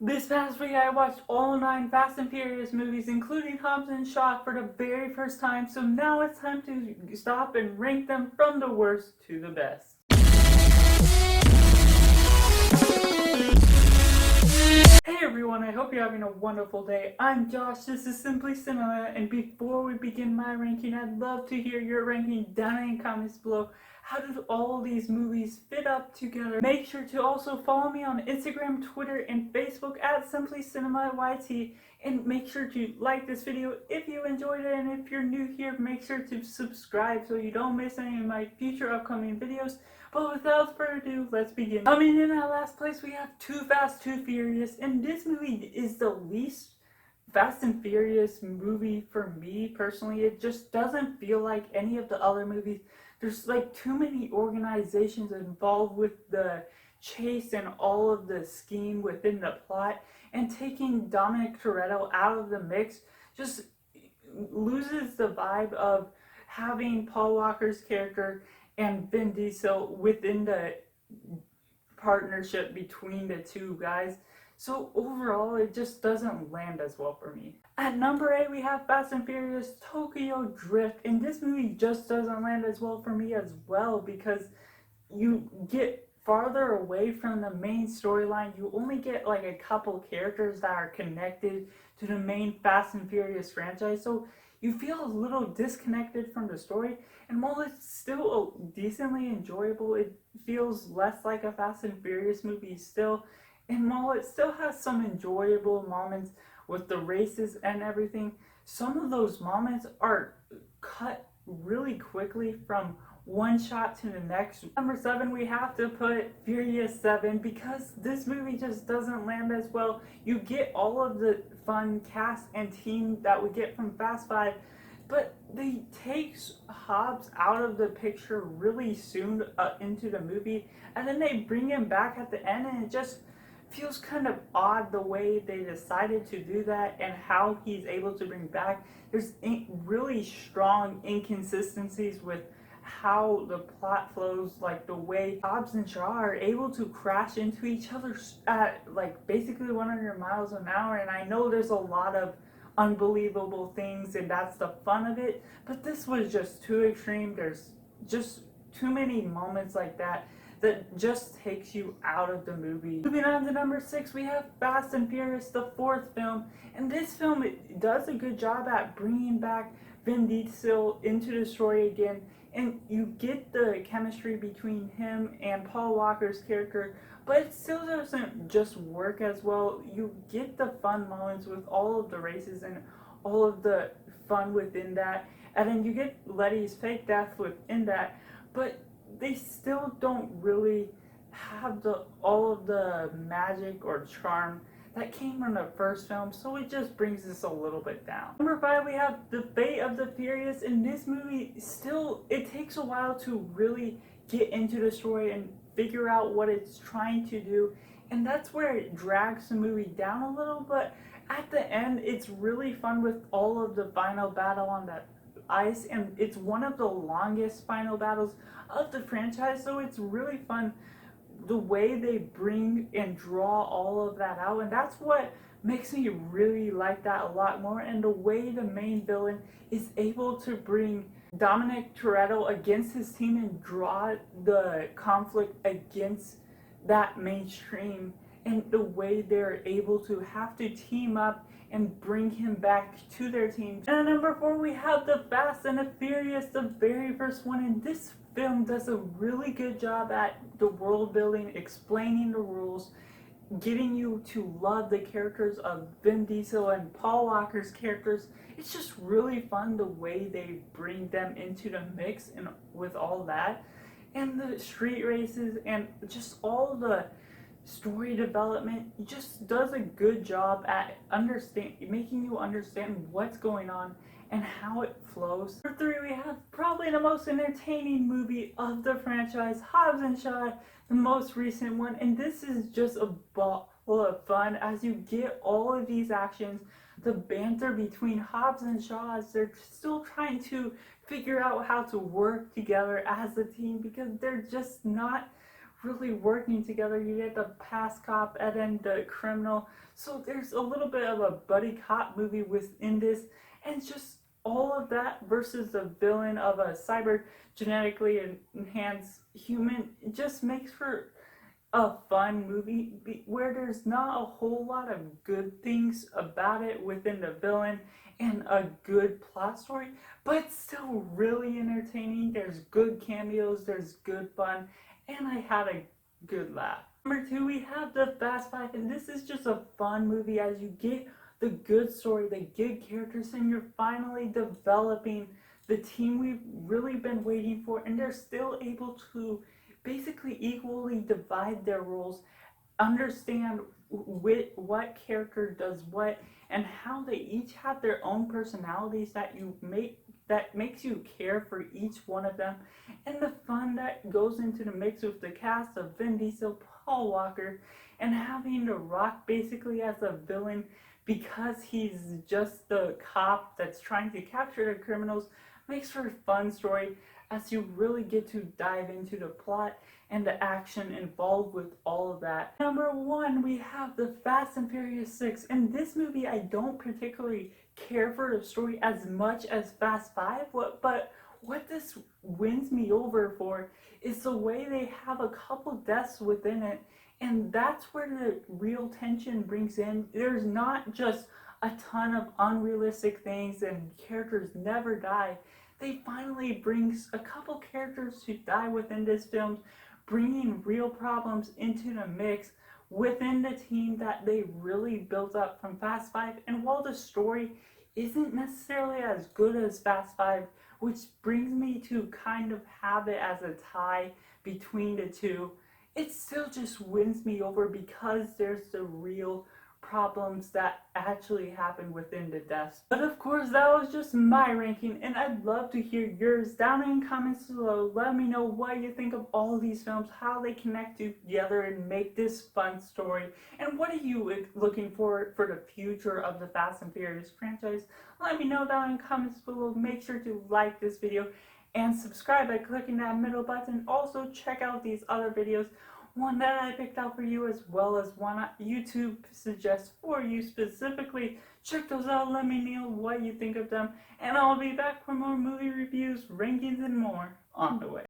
This past week I watched all 9 Fast and Furious movies, including Hobbs and Shaw, for the very first time, so now it's time to stop and rank them from the worst to the best. Hey everyone, I hope you're having a wonderful day. I'm Josh, this is Simply Cinema, and before we begin my ranking, I'd love to hear your ranking down in the comments below. How did all these movies fit up together? Make sure to also follow me on Instagram, Twitter, and Facebook at Simply Cinema YT, and make sure to like this video if you enjoyed it, and if you're new here, make sure to subscribe so you don't miss any of my future upcoming videos. But without further ado, let's begin. Coming in at last place, we have Too Fast, Too Furious, and this movie is the least Fast and Furious movie for me personally. It just doesn't feel like any of the other movies. There's like too many organizations involved with the chase and all of the scheme within the plot, and taking Dominic Toretto out of the mix just loses the vibe of having Paul Walker's character and Vin Diesel within the partnership between the two guys. So overall, it just doesn't land as well for me. At number 8, we have Fast and Furious Tokyo Drift, and this movie just doesn't land as well for me as well, because you get farther away from the main storyline. You only get like a couple characters that are connected to the main Fast and Furious franchise, so you feel a little disconnected from the story. And while it's still decently enjoyable, it feels less like a Fast and Furious movie still. And while it still has some enjoyable moments with the races and everything, some of those moments are cut really quickly from one shot to the next. Number 7, we have to put Furious 7, because this movie just doesn't land as well. You get all of the fun cast and team that we get from Fast 5, but they take Hobbs out of the picture really soon into the movie, and then they bring him back at the end, and it just feels kind of odd the way they decided to do that and how he's able to bring back. There's really strong inconsistencies with how the plot flows, like the way Hobbs and Shaw are able to crash into each other at like basically 100 miles an hour. And I know there's a lot of unbelievable things and that's the fun of it, but this was just too extreme. There's just too many moments like that that just takes you out of the movie. Moving on to number 6, we have Fast and Furious, the 4th film. And this film, it does a good job at bringing back Vin Diesel into the story again. And you get the chemistry between him and Paul Walker's character, but it still doesn't just work as well. You get the fun moments with all of the races and all of the fun within that. And then you get Letty's fake death within that, but they still don't really have all of the magic or charm that came from the first film, so it just brings this a little bit down. Number 5, we have The Fate of the Furious. In this movie, still, it takes a while to really get into the story and figure out what it's trying to do, and that's where it drags the movie down a little, but at the end, it's really fun with all of the final battle on the ice, and it's one of the longest final battles of the franchise, so it's really fun the way they bring and draw all of that out, and that's what makes me really like that a lot more. And the way the main villain is able to bring Dominic Toretto against his team and draw the conflict against that mainstream, and the way they're able to have to team up and bring him back to their team. And at number 4, we have The Fast and the Furious, the very first one. And this film does a really good job at the world building, explaining the rules, getting you to love the characters of Vin Diesel and Paul Walker's characters. It's just really fun the way they bring them into the mix and with all that. And the street races and just all the story development, it just does a good job at making you understand what's going on and how it flows. Number 3, we have probably the most entertaining movie of the franchise, Hobbs and Shaw, the most recent one. And this is just a ball of fun as you get all of these actions, the banter between Hobbs and Shaw as they're still trying to figure out how to work together as a team, because they're just not really working together. You get the past cop and then the criminal. So there's a little bit of a buddy cop movie within this, and just all of that versus the villain of a cyber genetically enhanced human, it just makes for a fun movie where there's not a whole lot of good things about it within the villain and a good plot story, but it's still really entertaining. There's good cameos, there's good fun, and I had a good laugh. Number two, we have the Fast Five, and this is just a fun movie as you get the good story, the good characters, and you're finally developing the team we've really been waiting for, and they're still able to basically equally divide their roles, understand what character does what, and how they each have their own personalities that makes you care for each one of them, and the fun that goes into the mix with the cast of Vin Diesel, Paul Walker, and having The Rock basically as a villain because he's just the cop that's trying to capture the criminals, makes for a fun story as you really get to dive into the plot and the action involved with all of that. Number one, we have the Fast and Furious 6. In this movie, I don't particularly care for the story as much as Fast 5, but what this wins me over for is the way they have a couple deaths within it, and that's where the real tension brings in. There's not just a ton of unrealistic things and characters never die. They finally brings a couple characters who die within this film, bringing real problems into the mix within the team that they really built up from Fast 5. And while the story isn't necessarily as good as Fast 5, which brings me to kind of have it as a tie between the two, it still just wins me over because there's the real problems that actually happen within the deaths. But of course, that was just my ranking, and I'd love to hear yours down in the comments below. Let me know what you think of all these films, how they connect together and make this fun story, and what are you looking for the future of the Fast and Furious franchise. Let me know down in the comments below. Make sure to like this video and subscribe by clicking that middle button. Also check out these other videos, one that I picked out for you as well as one YouTube suggests for you specifically. Check those out, let me know what you think of them, and I'll be back for more movie reviews, rankings, and more on the way.